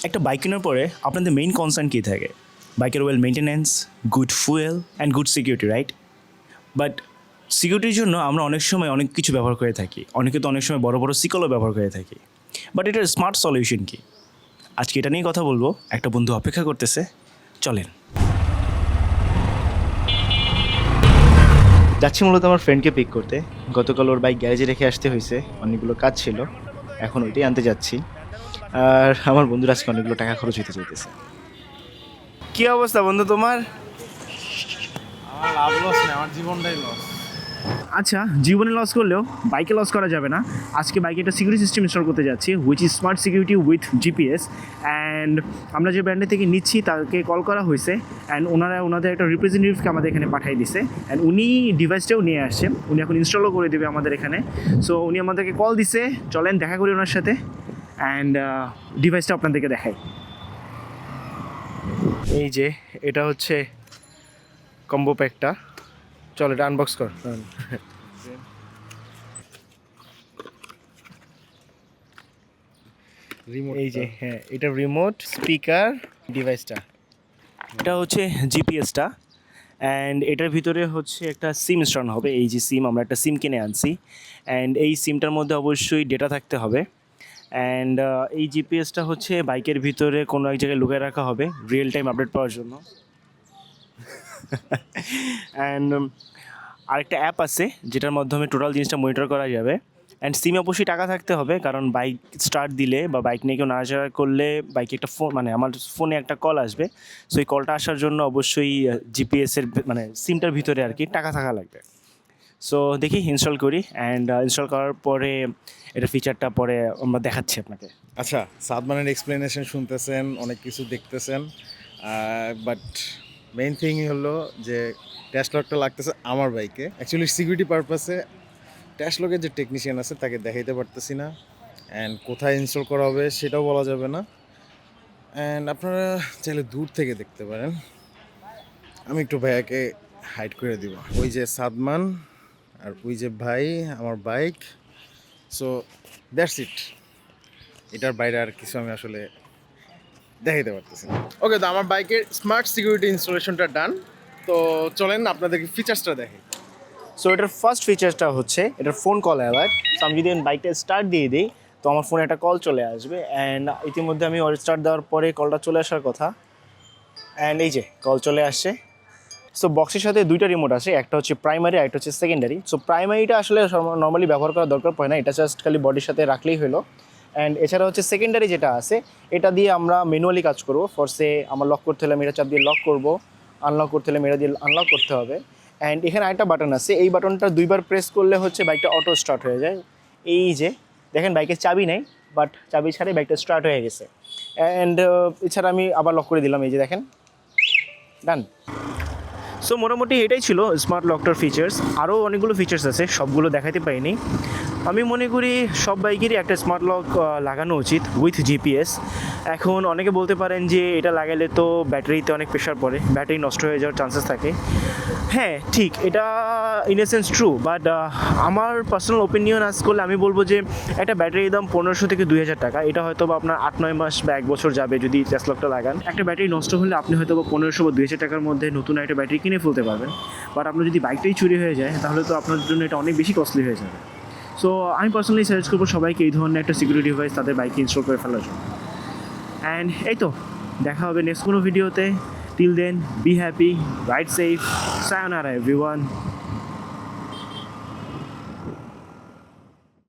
একটা বাইক কেনার পরে আপনাদের মেইন কনসার্ন কী থাকে? বাইকের well maintenance, good fuel and good security, right? But সিকিউরিটির জন্য আমরা অনেক সময় অনেক কিছু ব্যবহার করে থাকি, অনেকে তো অনেক সময় বড় বড় সিকলও ব্যবহার করে থাকি। বাট এটার স্মার্ট সলিউশন কী? আজকে এটা নিয়েই কথা বলবো। একটা বন্ধু অপেক্ষা করতেছে, চলেন। যাচ্ছি মূলত আমার ফ্রেন্ডকে পিক করতে। গতকাল ওর বাইক গ্যারেজে রেখে আসতে হয়েছে, অনেকগুলো কাজ ছিল, এখন ওইটাই আনতে যাচ্ছি। আর আমার বন্ধুর আজকে অনেকগুলো টাকা খরচ হতে চাইতেছে। কী অবস্থা বন্ধু তোমার? আমার লাভ লস না, আমার জীবনটাই লস। আচ্ছা, জীবনে লস করলেও বাইকে লস করা যাবে না। আজকে বাইকে একটা সিকিউরিটি সিস্টেম ইনস্টল করতে যাচ্ছি, which is smart security with GPS. And আমরা যে ব্র্যান্ডের থেকে নিচ্ছি তাকে কল করা হয়েছে, অ্যান্ড ওনাদের একটা রিপ্রেজেন্টেটিভকে আমাদের এখানে পাঠিয়ে দিছে, অ্যান্ড উনি ডিভাইসটাও নিয়ে আসছে, উনি এখন ইনস্টলও করে দেবে আমাদের এখানে। সো উনি আমাদেরকে কল দিছে, চলেন দেখা করি ওনার সাথে, অ্যান্ড ডিভাইসটা আপনাদেরকে দেখাই। এই যে এটা হচ্ছে কম্বো প্যাকটা, চল এটা আনবক্স কর। এই যে হ্যাঁ, এটা রিমোট স্পিকার ডিভাইসটা, এটা হচ্ছে জিপিএসটা। অ্যান্ড এটার ভিতরে হচ্ছে একটা সিম ইনস্টল হবে। এই যে সিম, আমরা একটা সিম কিনে আনছি, অ্যান্ড এই সিমটার মধ্যে অবশ্যই ডেটা থাকতে হবে। অ্যান্ড এই জিপিএসটা হচ্ছে বাইকের ভিতরে কোনো এক জায়গায় লুকিয়ে রাখা হবে রিয়েল টাইম আপডেট পাওয়ার জন্য। অ্যান্ড আরেকটা অ্যাপ আছে যেটার মাধ্যমে টোটাল জিনিসটা মনিটর করা যাবে। অ্যান্ড সিমে অবশ্যই টাকা থাকতে হবে, কারণ বাইক স্টার্ট দিলে বা বাইক নিয়ে কেউ নাড়াচাড়া করলে বাইকে একটা ফোন, মানে আমার ফোনে একটা কল আসবে। সো এই কলটা আসার জন্য অবশ্যই জিপিএসের মানে সিমটার ভিতরে আর কি টাকা থাকা লাগবে। সো দেখি ইনস্টল করি, অ্যান্ড ইনস্টল করার পরে এটা ফিচারটা পরে আমরা দেখাচ্ছি আপনাকে। আচ্ছা, সাদমানের এক্সপ্লেনেশন শুনতেছেন, অনেক কিছু দেখতেছেন, বাট মেইন থিংই হলো যে ট্যাশ লকটা লাগতেছে আমার বাইকে। অ্যাকচুয়ালি সিকিউরিটি পারপাসে ট্যাশ লকের যে টেকনিশিয়ান আছে তাকে দেখাইতে পারতেছি না, অ্যান্ড কোথায় ইনস্টল করা হবে সেটাও বলা যাবে না। অ্যান্ড আপনারা চাইলে দূর থেকে দেখতে পারেন। আমি একটু ভাইয়াকে হাইড করে দিব। ওই যে সাদমান আর ওই যে ভাই আমার বাইক। সো দ্যাটস ইট, এটার বাইরে আর কিছু আমি আসলে দেখাইতে পারতেছি না। ওকে, তো আমার বাইকের স্মার্ট সিকিউরিটি ইনস্টলেশনটা ডান। তো চলেন আপনাদেরকে ফিচার্সটা দেখাই। সো এটার ফার্স্ট ফিচার্সটা হচ্ছে এটার ফোন কল অ্যালার্ট। সো আমি যদি বাইকটা স্টার্ট দিয়ে দিই তো আমার ফোনে একটা কল চলে আসবে, অ্যান্ড ইতিমধ্যে আমি স্টার্ট দেওয়ার পরে কলটা চলে আসার কথা, অ্যান্ড এই যে কল চলে আসছে। সো বক্সের সাথে দুইটা রিমোট আছে, একটা হচ্ছে প্রাইমারি আর একটা হচ্ছে সেকেন্ডারি। সো প্রাইমারিটা আসলে নর্মালি ব্যবহার করার দরকার পড়ে না, এটা জাস্ট খালি বডির সাথে রাখলেই হলো। অ্যান্ড এছাড়া হচ্ছে সেকেন্ডারি যেটা আছে, এটা দিয়ে আমরা ম্যানুয়ালি কাজ করবো। ফরসে আমার লক করতে হলে আমি এটা চাপ দিয়ে লক করবো, আনলক করতে হলে মেরা দিয়ে আনলক করতে হবে। অ্যান্ড এখানে আরেকটা বাটন আছে, এই বাটনটা দুইবার প্রেস করলে হচ্ছে বাইকটা অটো স্টার্ট হয়ে যায়। এই যে দেখেন বাইকের চাবি নেই, বাট চাবি ছাড়াই বাইকটা স্টার্ট হয়ে গেছে। অ্যান্ড এছাড়া আমি আবার লক করে দিলাম, এই যে দেখেন, ডান। সো মোটামুটি এটাই ছিল স্মার্ট লকটার ফিচার্স। আরও অনেকগুলো ফিচার্স আছে, সবগুলো দেখাতে পারিনি। আমি মনে করি সব বাইকেরই একটা স্মার্ট লক লাগানো উচিত উইথ জিপিএস। এখন অনেকে বলতে পারেন যে এটা লাগালে তো ব্যাটারিতে অনেক প্রেশার পড়ে, ব্যাটারি নষ্ট হয়ে যাওয়ার চান্সেস থাকে। হ্যাঁ ঠিক, এটা in a sense true, but আমার পার্সোনাল ওপিনিয়ন আজ করলে আমি বলবো যে একটা ব্যাটারির দাম 1500 থেকে 2000 টাকা। এটা হয়তো বা আপনার 8-9 মাস বা 1 বছর যাবে যদি টেস্ট লকটা লাগান। একটা ব্যাটারি নষ্ট হলে আপনি হয়তো বা 1500 বা 2000 টাকার মধ্যে নতুন একটা ব্যাটারি কিনে ফেলতে পারবেন। বাট আপনার যদি বাইকটাই চুরি হয়ে যায় তাহলে তো আপনার জন্য এটা অনেক বেশি কস্টলি হয়ে যাবে। সো আমি পার্সোনালি সাজেস্ট করবো সবাইকে এই ধরনের একটা সিকিউরিটি ডিভাইস তাদের বাইকে ইনস্টল করে ফেলার জন্য। অ্যান্ড এই তো, দেখা হবে নেক্সট কোনো ভিডিওতে। Till then, be happy, ride safe, sayonara everyone.